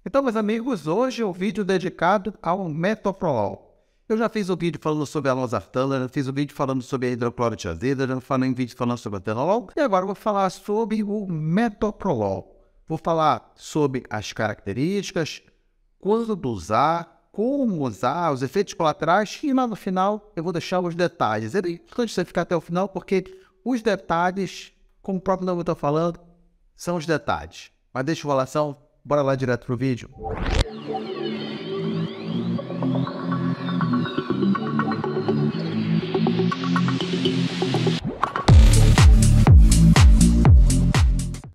Então, meus amigos, hoje é um vídeo dedicado ao metoprolol. Eu já fiz um vídeo falando sobre a losartana, já fiz um vídeo falando sobre a hidroclorotiazida, já falei um vídeo falando sobre o atenolol, e agora eu vou falar sobre o metoprolol. Vou falar sobre as características, quando usar, como usar, os efeitos colaterais, e lá no final eu vou deixar os detalhes. É importante você ficar até o final, porque os detalhes, como o próprio nome está falando, são os detalhes. Mas deixa a enrolação. Bora lá direto pro vídeo.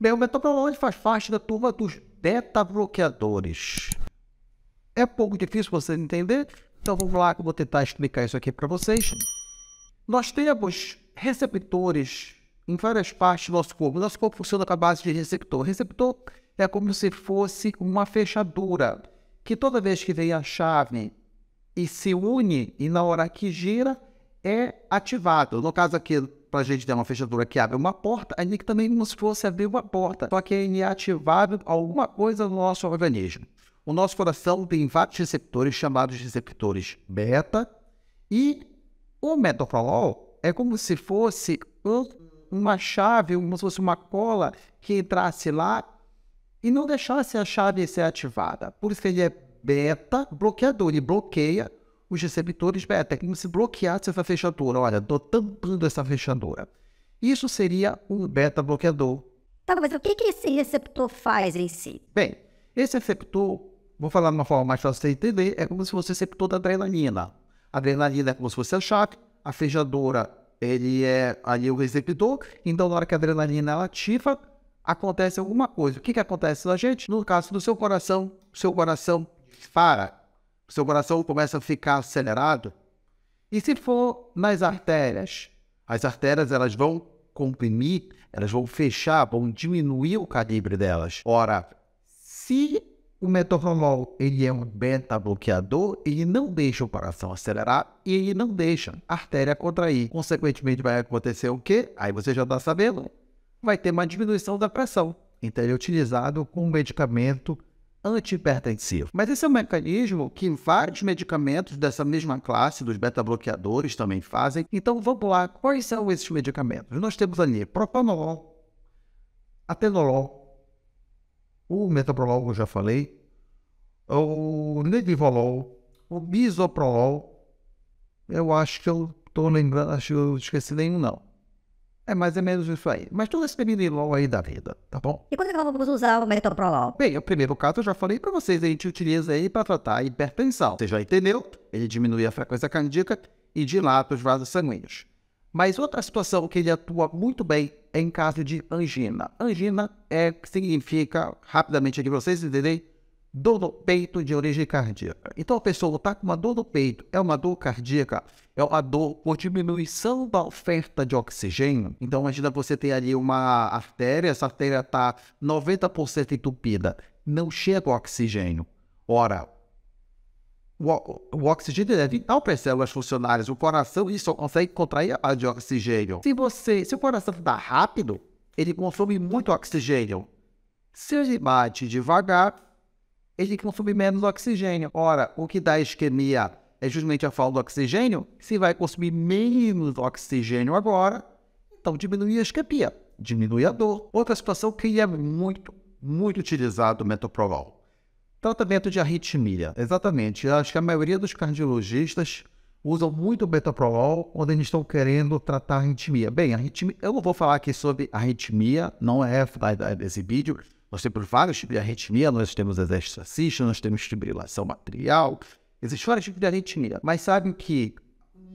Bem, o metoprolol faz parte da turma dos beta-bloqueadores. É pouco difícil você entender, então vamos lá que eu vou tentar explicar isso aqui para vocês. Nós temos receptores em várias partes do nosso corpo. O nosso corpo funciona com a base de receptor. Receptor é como se fosse uma fechadura, que toda vez que vem a chave e se une, e na hora que gira, é ativado. No caso aqui, para a gente ter uma fechadura que abre uma porta, a gente também como se fosse abrir uma porta, só que é ativado alguma coisa no nosso organismo. O nosso coração tem vários receptores, chamados de receptores beta, e o metoprolol é como se fosse uma chave, como se fosse uma cola que entrasse lá e não deixasse a chave ser ativada. Por isso que ele é beta-bloqueador, ele bloqueia os receptores beta, é como se bloqueasse essa fechadura. Olha, estou tampando essa fechadura. Isso seria um beta-bloqueador. Tá, mas o que esse receptor faz em si? Bem, esse receptor, vou falar de uma forma mais fácil de você entender, é como se fosse o receptor da adrenalina. A adrenalina é como se fosse a chave, a fechadura, ele é ali o receptor, então na hora que a adrenalina ela ativa, acontece alguma coisa. O que acontece na gente? No caso do seu coração dispara, o seu coração começa a ficar acelerado. E se for nas artérias? As artérias elas vão comprimir, elas vão fechar, vão diminuir o calibre delas. Ora, se o metoprolol ele é um beta-bloqueador, ele não deixa o coração acelerar e ele não deixa a artéria contrair. Consequentemente, vai acontecer o quê? Aí você já está sabendo. Vai ter uma diminuição da pressão. Então, ele é utilizado como medicamento antihipertensivo. Mas esse é um mecanismo que vários medicamentos dessa mesma classe, dos beta-bloqueadores, também fazem. Então, vamos lá. Quais são esses medicamentos? Nós temos ali propanolol, atenolol, o metoprolol, eu já falei, o nebivolol, o bisoprolol. Eu acho que eu estou lembrando, acho que eu esqueci nenhum, não. É mais ou menos isso aí. Mas tudo esse perinilol aí da vida, tá bom? E quando é que nós vamos usar o metoprolol? Bem, o primeiro caso eu já falei para vocês, a gente utiliza aí para tratar a hipertensão. Você já entendeu? Ele diminui a frequência cardíaca e dilata os vasos sanguíneos. Mas outra situação que ele atua muito bem é em caso de angina. Angina significa, rapidamente aqui para vocês entenderem, dor no peito de origem cardíaca. Então a pessoa está com uma dor no peito, é uma dor cardíaca, é uma dor por diminuição da oferta de oxigênio. Então imagina você ter ali uma artéria, essa artéria está 90% entupida, não chega o oxigênio. Ora, o oxigênio é vital para as células funcionárias. O coração só consegue contrair a base de oxigênio. Se o coração está rápido, ele consome muito oxigênio. Se ele bate devagar, ele consome menos oxigênio. Ora, o que dá isquemia é justamente a falta do oxigênio. Se vai consumir menos oxigênio agora, então diminui a isquemia, diminui a dor. Outra situação que é muito utilizado o metoprolol. Tratamento de arritmia. Exatamente. Eu acho que a maioria dos cardiologistas usam muito o metoprolol quando eles estão querendo tratar arritmia. Bem, arritmia, eu não vou falar aqui sobre arritmia, não é desse vídeo. Nós temos vários tipos de arritmia, nós temos exercício, nós temos fibrilação atrial, existem vários tipos de arritmia. Mas sabem que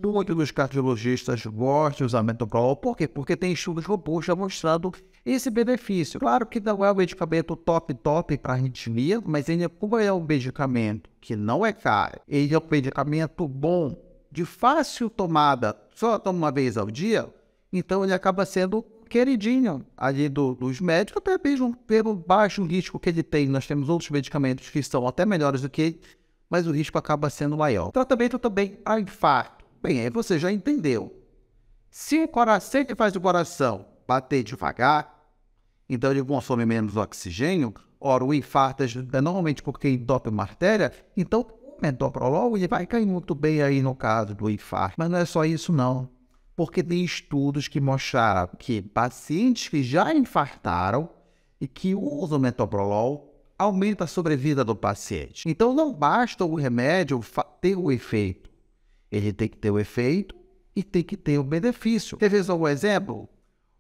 muitos dos cardiologistas gostam de usar metoprolol. Por quê? Porque tem estudos robustos mostrando esse benefício. Claro que não é um medicamento top para arritmia, mas ele, como é um medicamento que não é caro, ele é um medicamento bom, de fácil tomada, só toma uma vez ao dia, então ele acaba sendo queridinho ali dos médicos, até mesmo pelo baixo risco que ele tem. Nós temos outros medicamentos que são até melhores do que ele, mas o risco acaba sendo maior. Tratamento também a infarto. Bem, aí você já entendeu. Se ele faz o coração bater devagar, então ele consome menos oxigênio, Ora, o infarto é normalmente porque entope uma artéria, então o metoprolol ele vai cair muito bem aí no caso do infarto. Mas não é só isso não, porque tem estudos que mostraram que pacientes que já infartaram e que usam metoprolol aumenta a sobrevida do paciente. Então não basta o remédio ter o efeito, ele tem que ter o efeito e tem que ter o benefício. Quer ver só um exemplo?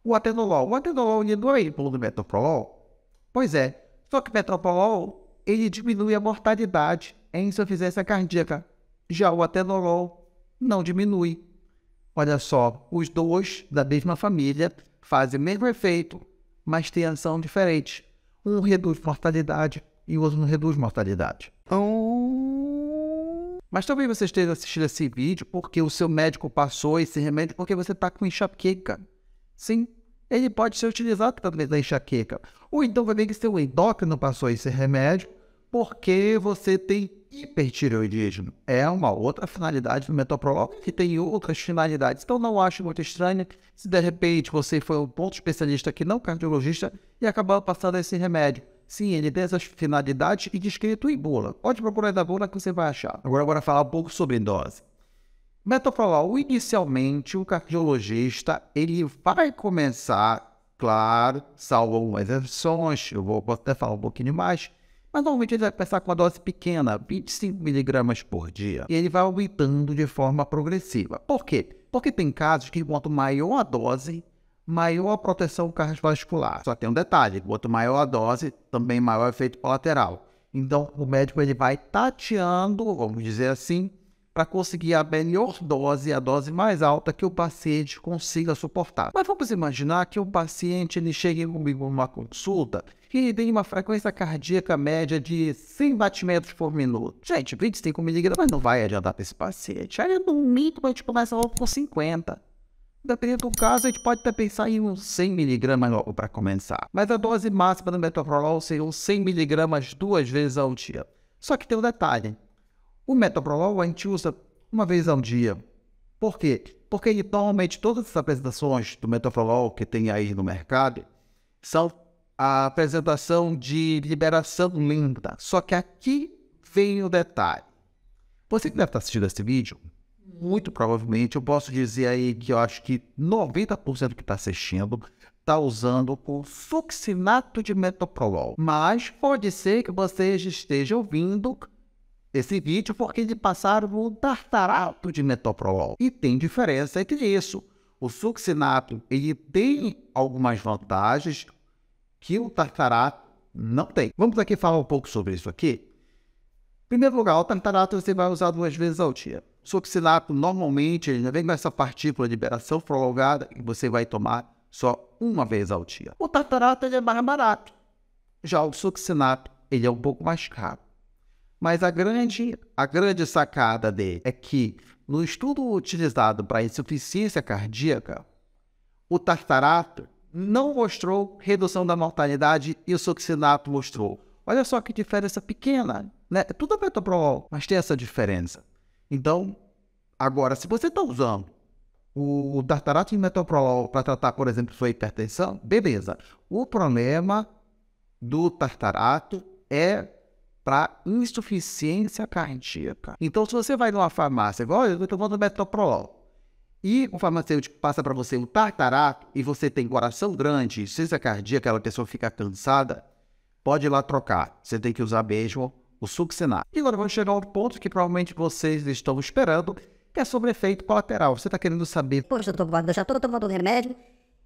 O atenolol. O atenolol ele não é ímpolo do metoprolol? Pois é, só que o metoprolol ele diminui a mortalidade em insuficiência cardíaca. Já o atenolol não diminui. Olha só, os dois da mesma família fazem o mesmo efeito, mas têm ação diferente. Um reduz mortalidade e o outro não reduz mortalidade. Mas talvez você esteja assistindo esse vídeo porque o seu médico passou esse remédio porque você está com enxaqueca. Sim, ele pode ser utilizado também da enxaqueca. Ou então vai ver que seu endócrino passou esse remédio porque você tem hipertireoidismo. É uma outra finalidade do metoprolol que tem outras finalidades. Então não acho muito estranho se de repente você foi um ponto especialista que não cardiologista e acabou passando esse remédio. Sim, ele tem essas finalidades e descrito em bula. Pode procurar na bula que você vai achar. Agora falar um pouco sobre dose. Metoprolol, inicialmente, o cardiologista, ele vai começar, claro, salvo algumas exceções, eu vou até falar um pouquinho mais, mas normalmente ele vai começar com uma dose pequena, 25 mg por dia, e ele vai aumentando de forma progressiva. Por quê? Porque tem casos que quanto maior a dose, maior a proteção cardiovascular. Só tem um detalhe, quanto maior a dose, também maior o efeito colateral. Então, o médico ele vai tateando, vamos dizer assim, para conseguir a melhor dose, a dose mais alta que o paciente consiga suportar. Mas vamos imaginar que o paciente ele chegue comigo numa consulta e ele tem uma frequência cardíaca média de 100 batimentos por minuto. Gente, 25 mg não vai adiantar para esse paciente. Aí no mínimo a gente começa logo com 50. Dependendo do caso, a gente pode até pensar em uns 100 mg logo para começar. Mas a dose máxima do metoprolol seria uns 100 mg 2 vezes ao dia. Só que tem um detalhe. O metoprolol a gente usa uma vez ao dia. Por quê? Porque ele, normalmente todas as apresentações do metoprolol que tem aí no mercado são a apresentação de liberação lenta. Só que aqui vem o detalhe. Você que deve estar assistindo esse vídeo, muito provavelmente eu posso dizer aí que eu acho que 90% que está assistindo está usando o succinato de metoprolol. Mas pode ser que você esteja ouvindo esse vídeo porque eles passaram o tartarato de metoprolol. E tem diferença entre isso. O succinato ele tem algumas vantagens que o tartarato não tem. Vamos aqui falar um pouco sobre isso aqui. Em primeiro lugar, o tartarato você vai usar 2 vezes ao dia. O succinato normalmente ele já vem com essa partícula de liberação prolongada que você vai tomar só 1 vez ao dia. O tartarato ele é mais barato. Já o succinato ele é um pouco mais caro. Mas a grande sacada dele é que, no estudo utilizado para insuficiência cardíaca, o tartarato não mostrou redução da mortalidade e o succinato mostrou. Olha só que diferença pequena, né? Tudo é metoprolol, mas tem essa diferença. Então, agora, se você está usando o tartarato de metoprolol para tratar, por exemplo, sua hipertensão, beleza. O problema do tartarato é para insuficiência cardíaca. Então, se você vai numa farmácia, igual eu estou tomando metoprolol, e o farmacêutico passa para você um tartarato e você tem coração grande, insuficiência cardíaca, aquela pessoa fica cansada, pode ir lá trocar. Você tem que usar mesmo o succinato. E agora vamos chegar ao ponto que provavelmente vocês estão esperando, que é sobre efeito colateral. Você está querendo saber... Poxa, eu já estou tomando remédio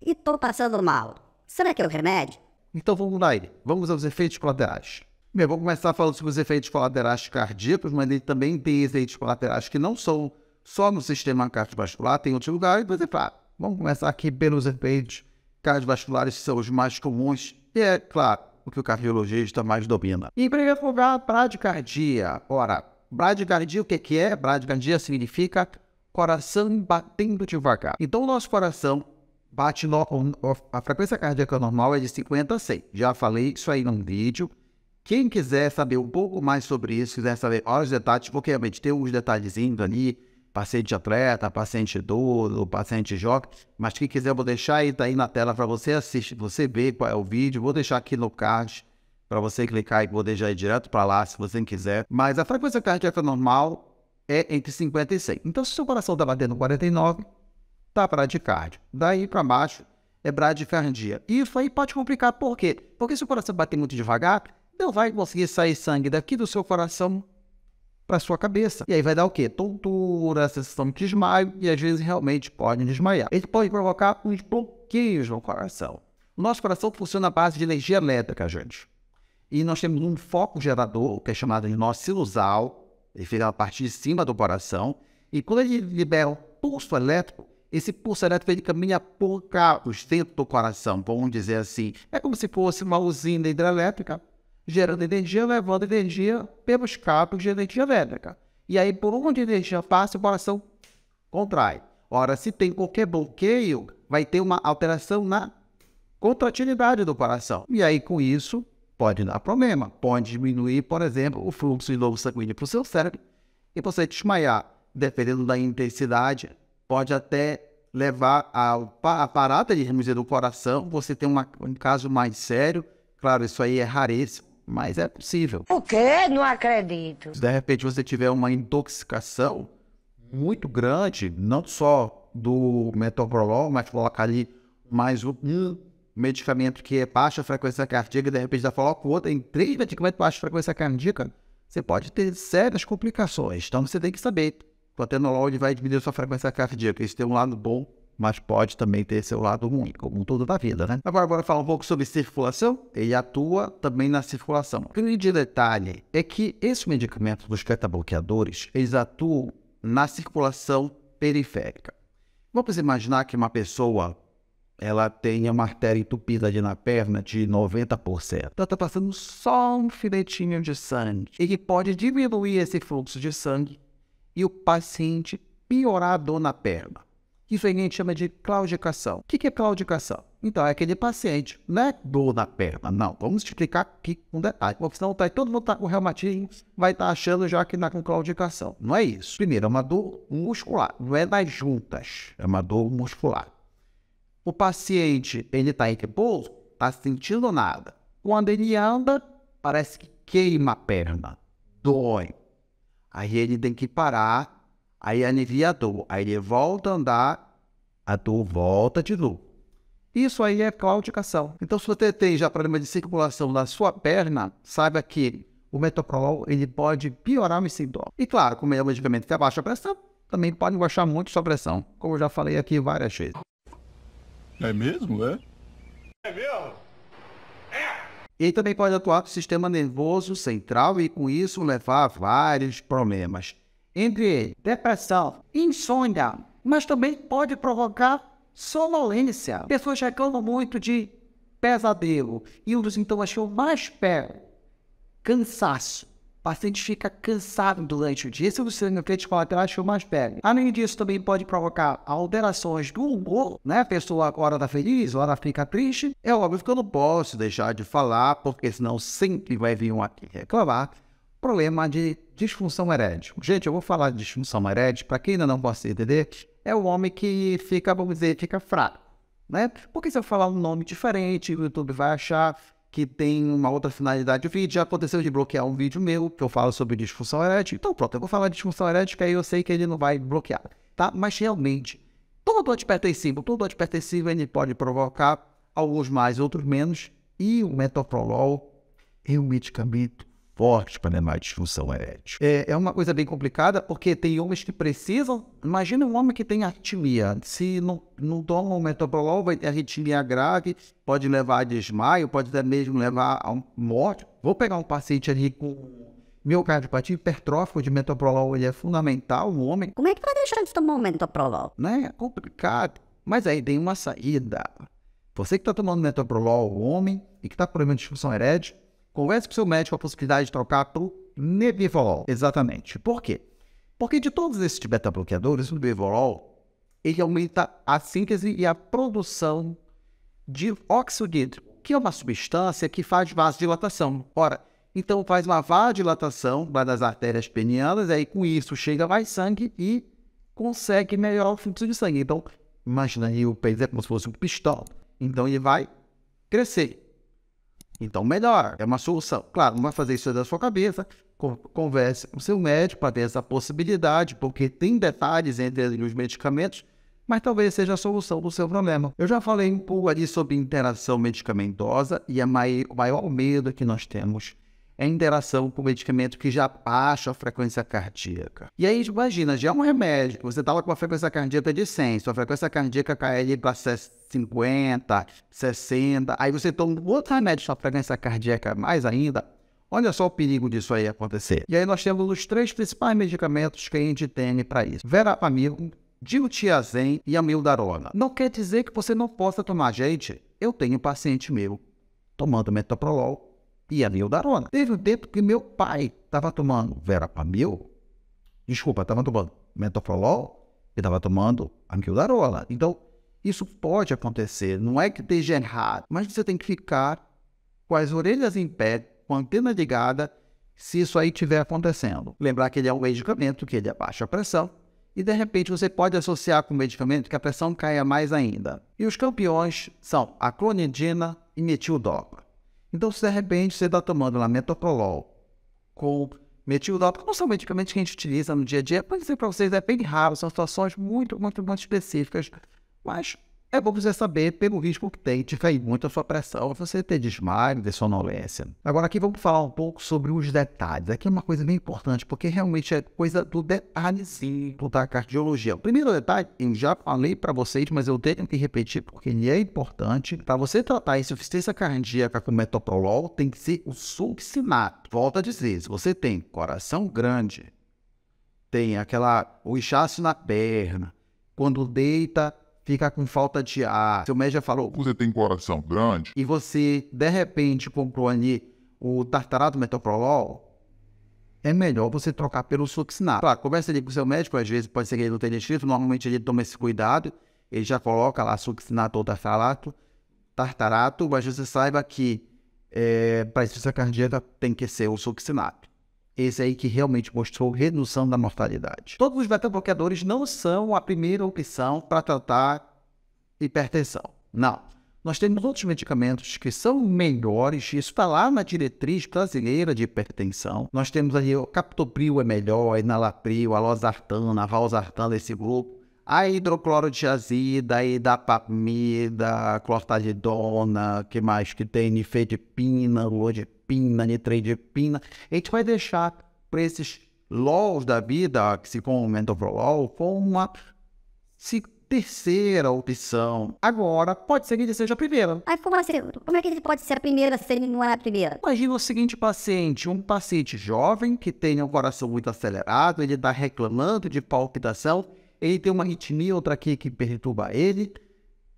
e estou passando mal. Será que é o remédio? Então vamos lá, vamos aos efeitos colaterais. Bem, vou começar falando sobre os efeitos colaterais cardíacos, mas ele também tem efeitos colaterais que não são só no sistema cardiovascular, tem outros lugares, mas é claro. Vamos começar aqui pelos efeitos cardiovasculares que são os mais comuns, e é claro, o que o cardiologista mais domina. Em primeiro lugar, bradicardia. Ora, bradicardia, o que é? Bradicardia significa coração batendo devagar. Então, o nosso coração bate, a frequência cardíaca normal é de 50 a 100. Já falei isso aí num vídeo. Quem quiser saber um pouco mais sobre isso, quiser saber vários detalhes, porque realmente tem uns detalhezinhos ali, paciente atleta, paciente idoso, paciente jovem, mas quem quiser eu vou deixar aí, tá aí na tela para você assistir, você ver qual é o vídeo, vou deixar aqui no card para você clicar e poder já ir direto para lá, se você quiser. Mas a frequência cardíaca normal é entre 50 e 100. Então, se o seu coração está batendo 49, tá bradicárdia. Daí para baixo é bradicardia. Isso aí pode complicar, por quê? Porque se o coração bater muito devagar, não vai conseguir sair sangue daqui do seu coração para sua cabeça. E aí vai dar o quê? Tontura, sensação de desmaio, e às vezes realmente pode desmaiar. Ele pode provocar uns bloqueios no coração. O nosso coração funciona à base de energia elétrica, gente. E nós temos um foco gerador, que é chamado de nó sinusal, ele fica na parte de cima do coração, e quando ele libera um pulso elétrico, esse pulso elétrico ele caminha por cabos dentro do coração, vamos dizer assim. É como se fosse uma usina hidrelétrica, gerando energia, levando energia pelos cabos de energia elétrica. E aí, por onde a energia passa, o coração contrai. Ora, se tem qualquer bloqueio, vai ter uma alteração na contratilidade do coração. E aí, com isso, pode dar problema. Pode diminuir, por exemplo, o fluxo de novo sanguíneo para o seu cérebro e você desmaiar. Dependendo da intensidade, pode até levar a parada de remusão do coração. Você tem um caso mais sério. Claro, isso aí é raríssimo, mas é possível. O quê? Não acredito. Se de repente você tiver uma intoxicação muito grande, não só do metoprolol, mas colocar ali mais um medicamento que é baixa frequência cardíaca, de repente já coloca o outro em 3 medicamentos de baixa frequência cardíaca, você pode ter sérias complicações. Então você tem que saber. O atenolol ele vai diminuir a sua frequência cardíaca. Isso tem um lado bom, mas pode também ter seu lado ruim, como tudo da vida, né? Agora, bora falar um pouco sobre circulação. Ele atua também na circulação. O grande detalhe é que esses medicamentos dos beta-bloqueadores, eles atuam na circulação periférica. Vamos imaginar que uma pessoa, ela tenha uma artéria entupida ali na perna de 90%. Então, está passando só um filetinho de sangue. E que pode diminuir esse fluxo de sangue e o paciente piorar a dor na perna. Isso aí a gente chama de claudicação. O que é claudicação? Então, é aquele paciente, não é dor na perna, não. Vamos explicar aqui com detalhe. Porque senão todo mundo está com reumatismo, vai estar achando já que está com claudicação. Não é isso. Primeiro, é uma dor muscular, não é das juntas, é uma dor muscular. O paciente, ele está em repouso, está sentindo nada. Quando ele anda, parece que queima a perna, dói. Aí ele tem que parar, aí alivia a dor. Aí ele volta a andar, a dor volta de novo. Isso aí é claudicação. Então, se você tem já problema de circulação na sua perna, saiba que o metoprolol ele pode piorar os sintomas. E claro, como é um medicamento que abaixa a pressão, também pode baixar muito sua pressão, como eu já falei aqui várias vezes. É mesmo, é? É mesmo? Ele também pode atuar no sistema nervoso central e, com isso, levar a vários problemas. Entre eles, depressão, insônia, mas também pode provocar sonolência. Pessoas reclamam muito de pesadelo. E um dos sintomas que eu mais pego, cansaço. O paciente fica cansado durante o dia. Esse é um dos efeitos colaterais que eu mais pego. Além disso, também pode provocar alterações do humor, né? A pessoa hora tá feliz, hora fica triste. É óbvio que eu não posso deixar de falar, porque senão sempre vai vir um aqui reclamar. Problema de disfunção erétil. Gente, eu vou falar de disfunção erétil, para quem ainda não pode entender, é o homem que fica, vamos dizer, fica fraco, né? Porque se eu falar um nome diferente, o YouTube vai achar que tem uma outra finalidade do vídeo. Já aconteceu de bloquear um vídeo meu, que eu falo sobre disfunção erétil. Então pronto, eu vou falar de disfunção erétil, que aí eu sei que ele não vai bloquear, tá? Mas realmente, todo antihipertensivo ele pode provocar, alguns mais, outros menos, e o metoprolol é um medicamento forte para levar disfunção erétil. É uma coisa bem complicada, porque tem homens que precisam. Imagina um homem que tem arritmia. Se não toma o metoprolol, vai ter arritmia grave, pode levar a desmaio, pode até mesmo levar a morte. Vou pegar um paciente ali com miocardiopatia hipertrófica, de metoprolol, ele é fundamental, o homem. Como é que vai deixar de tomar um metoprolol? Né? É complicado. Mas aí tem uma saída. Você que está tomando metoprolol, o homem, e que está com problema de disfunção erétil, converse com o seu médico a possibilidade de trocar para o nebivolol. Exatamente. Por quê? Porque de todos esses beta-bloqueadores, o nebivolol, ele aumenta a síntese e a produção de óxido nítrico, que é uma substância que faz vasodilatação. Ora, então faz uma vasodilatação das artérias penianas, e aí com isso chega mais sangue e consegue melhorar o fluxo de sangue. Então, imagina aí o pênis é como se fosse um pistão. Então ele vai crescer. Então melhora, é uma solução. Claro, não vai fazer isso da sua cabeça, converse com o seu médico para ver essa possibilidade, porque tem detalhes entre os medicamentos, mas talvez seja a solução do seu problema. Eu já falei um pouco ali sobre interação medicamentosa e o maior medo que nós temos é a interação com medicamento que já baixa a frequência cardíaca. E aí, imagina, já é um remédio, você estava com a frequência cardíaca de 100, sua frequência cardíaca cai ali para 50, 60, aí você toma outro remédio, sua frequência cardíaca mais ainda. Olha só o perigo disso aí acontecer. E aí nós temos os 3 principais medicamentos que a gente tem para isso: verapamil, diltiazem e amiodarona. Não quer dizer que você não possa tomar. Gente, eu tenho paciente meu tomando metoprolol e amiodarona. Teve um tempo que meu pai estava tomando verapamil, estava tomando metoprolol e estava tomando amiodarona. Então, isso pode acontecer. Não é que esteja errado, mas você tem que ficar com as orelhas em pé, com a antena ligada, se isso aí estiver acontecendo. Lembrar que ele é um medicamento, que ele abaixa a pressão, e de repente você pode associar com o medicamento que a pressão caia mais ainda. E os campeões são a clonidina e metildopa. Então, se de repente você está tomando lá metoprolol com metildopa, não são medicamentos que a gente utiliza no dia a dia, pode dizer para vocês, é bem raro, são situações muito específicas, mas é bom você saber pelo risco que tem de cair muito a sua pressão, você ter desmaio, ter sonolência. Agora aqui vamos falar um pouco sobre os detalhes. Aqui é uma coisa bem importante, porque realmente é coisa do detalhezinho da cardiologia. O primeiro detalhe, eu já falei para vocês, mas eu tenho que repetir porque ele é importante. Para você tratar a insuficiência cardíaca com metoprolol, tem que ser o succinato. Volto a dizer, se você tem coração grande, tem o inchaço na perna, quando deita, fica com falta de ar, seu médico já falou, Você tem coração grande? e você, de repente, comprou ali o tartarato metoprolol, é melhor você trocar pelo succinato. Claro, conversa ali com o seu médico, às vezes pode ser que ele não tenha escrito, normalmente ele toma esse cuidado, ele já coloca lá succinato ou tartarato, mas você saiba que para insuficiência cardíaca tem que ser o succinato. Esse aí que realmente mostrou redução da mortalidade. Todos os beta-bloqueadores não são a primeira opção para tratar hipertensão. Não. Nós temos outros medicamentos que são melhores, isso está lá na diretriz brasileira de hipertensão. Nós temos ali o captopril é melhor, a enalapril, a losartana, a valsartana, esse grupo. A hidroclorotiazida, a idapamida, a clortalidona, que mais que tem? Nifedipina, lodipina, nitridipina. A gente vai deixar para esses LOLs da vida, que se com o metoprolol, com uma terceira opção. Agora, pode ser que ele seja a primeira. Aí como assim? Como é que ele pode ser a primeira se ele não é a primeira? Imagina o seguinte paciente, um paciente jovem que tenha um coração muito acelerado, ele está reclamando de palpitação, ele tem uma arritmia, outra aqui que perturba ele,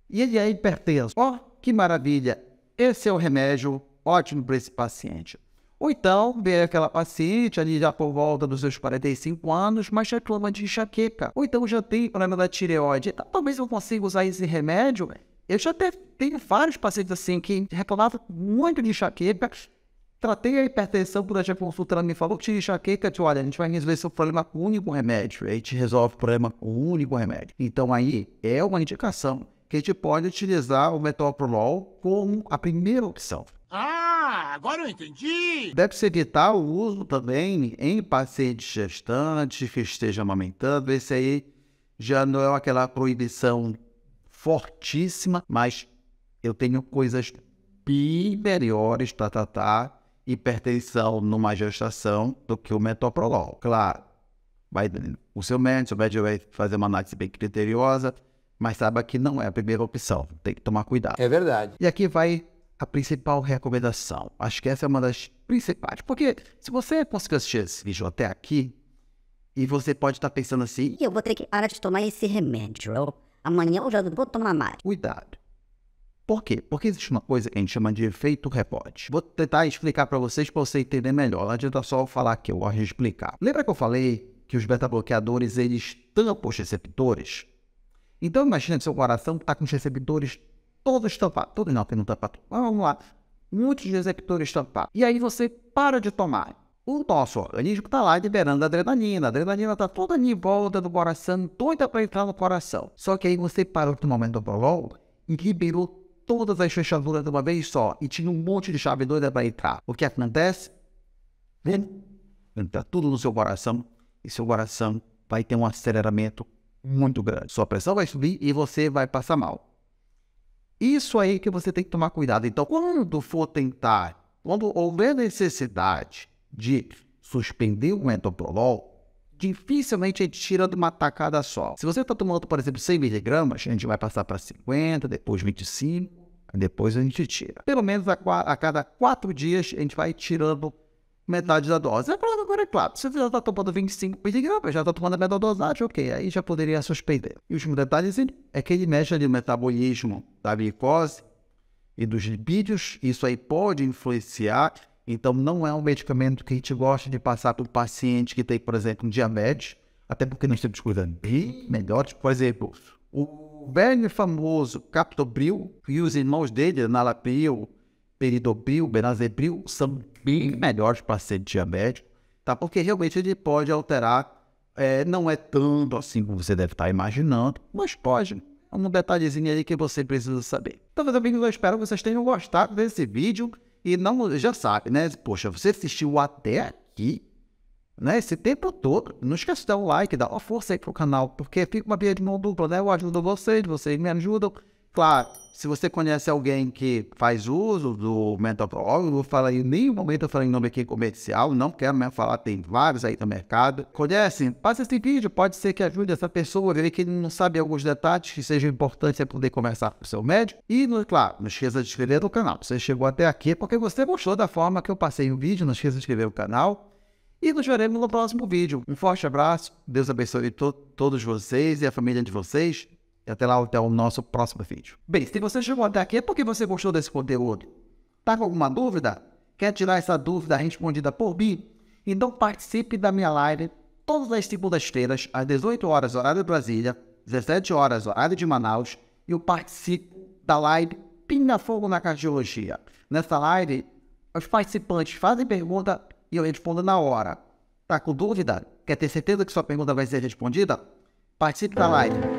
e ele é hipertenso. Ó, que maravilha! Esse é o remédio ótimo para esse paciente. Ou então, ver aquela paciente ali já por volta dos seus 45 anos, mas reclama de enxaqueca. Ou então já tem problema da tireoide. Então, talvez eu consiga usar esse remédio. Eu já tenho vários pacientes assim que reclamavam muito de enxaqueca. Tratei a hipertensão durante a consulta, ela me falou que tinha enxaqueca, olha, a gente vai resolver seu problema com um único remédio. A gente resolve o problema com um único remédio. Então aí é uma indicação que a gente pode utilizar o metoprolol como a primeira opção. Ah, agora eu entendi! Deve-se evitar o uso também em pacientes gestantes que estejam amamentando. Esse aí já não é aquela proibição fortíssima, mas eu tenho coisas bem melhores para tratar hipertensão numa gestação do que o metoprolol. Claro, o seu médico vai fazer uma análise bem criteriosa, mas saiba que não é a primeira opção. Tem que tomar cuidado. É verdade. E aqui vai a principal recomendação. Acho que essa é uma das principais. Porque se você conseguiu assistir esse vídeo até aqui, e você pode estar pensando assim, E eu vou ter que parar de tomar esse remédio. Amanhã eu já não vou tomar mais. cuidado. Por quê? Porque existe uma coisa que a gente chama de efeito rebote. Vou tentar explicar para você entender melhor. Não adianta só eu falar aqui, eu gosto de explicar. Lembra que eu falei que os beta-bloqueadores, eles tampam os receptores? Então imagina que seu coração está com os receptores todos tampados. Todos não, tem não tampado. Vamos lá. Muitos receptores tampados. E aí você para de tomar. O nosso organismo está lá liberando adrenalina. A adrenalina está toda ali em volta do coração, doida para entrar no coração. Só que aí você parou de tomar o metoprolol e liberou todas as fechaduras de uma vez só e tinha um monte de chave doida para entrar. O que acontece? Entra tudo no seu coração e seu coração vai ter um aceleramento muito grande. Sua pressão vai subir e você vai passar mal. Isso aí que você tem que tomar cuidado. Então, quando houver necessidade de suspender o metoprolol, dificilmente a gente tira de uma tacada só. Se você está tomando, por exemplo, 100 mg, a gente vai passar para 50, depois 25, depois a gente tira. Pelo menos a cada 4 dias a gente vai tirando metade da dose. Agora, é claro, se você já está tomando 25 mg, já está tomando a menor dosagem, ok, aí já poderia suspender. E o último detalhe é que ele mexe ali no metabolismo da glicose e dos lipídios. Isso aí pode influenciar. Então, não é um medicamento que a gente gosta de passar para o paciente que tem, por exemplo, um diabetes, até porque nós temos coisas bem melhores. Por exemplo, o velho e famoso Captopril e os irmãos dele, Enalapril, Peridopril, Benazepril, são bem melhores para ser diabético, tá? Porque realmente ele pode alterar, não é tanto assim como você deve estar imaginando, mas pode. É um detalhezinho aí que você precisa saber. Então, meus amigos, eu espero que vocês tenham gostado desse vídeo. E não, já sabe, né? Poxa, você assistiu até aqui, né? Esse tempo todo. Não esquece de dar um like, dar uma força aí pro canal, porque fica uma via de mão dupla, né? Eu ajudo vocês me ajudam. Claro, se você conhece alguém que faz uso do metoprolol, eu não vou falar em nenhum momento, eu falei em nome aqui comercial, não quero mesmo falar, tem vários aí no mercado. Conhecem? Passa esse vídeo, pode ser que ajude essa pessoa, ver que ele não sabe alguns detalhes que sejam importantes para poder conversar com o seu médico. E, claro, não esqueça de inscrever no canal. Você chegou até aqui porque você gostou da forma que eu passei o vídeo, não esqueça de inscrever no canal. E nos veremos no próximo vídeo. Um forte abraço, Deus abençoe todos vocês e a família de vocês. E até lá, até o nosso próximo vídeo. Bem, se você chegou até aqui é porque você gostou desse conteúdo. Tá com alguma dúvida? Quer tirar essa dúvida respondida por mim? Então participe da minha live todas as segundas-feiras, às 18 horas, horário de Brasília, 17 horas, horário de Manaus. E eu participo da live Pinga Fogo na Cardiologia. Nessa live, os participantes fazem pergunta e eu respondo na hora. Tá com dúvida? Quer ter certeza que sua pergunta vai ser respondida? Participe da live.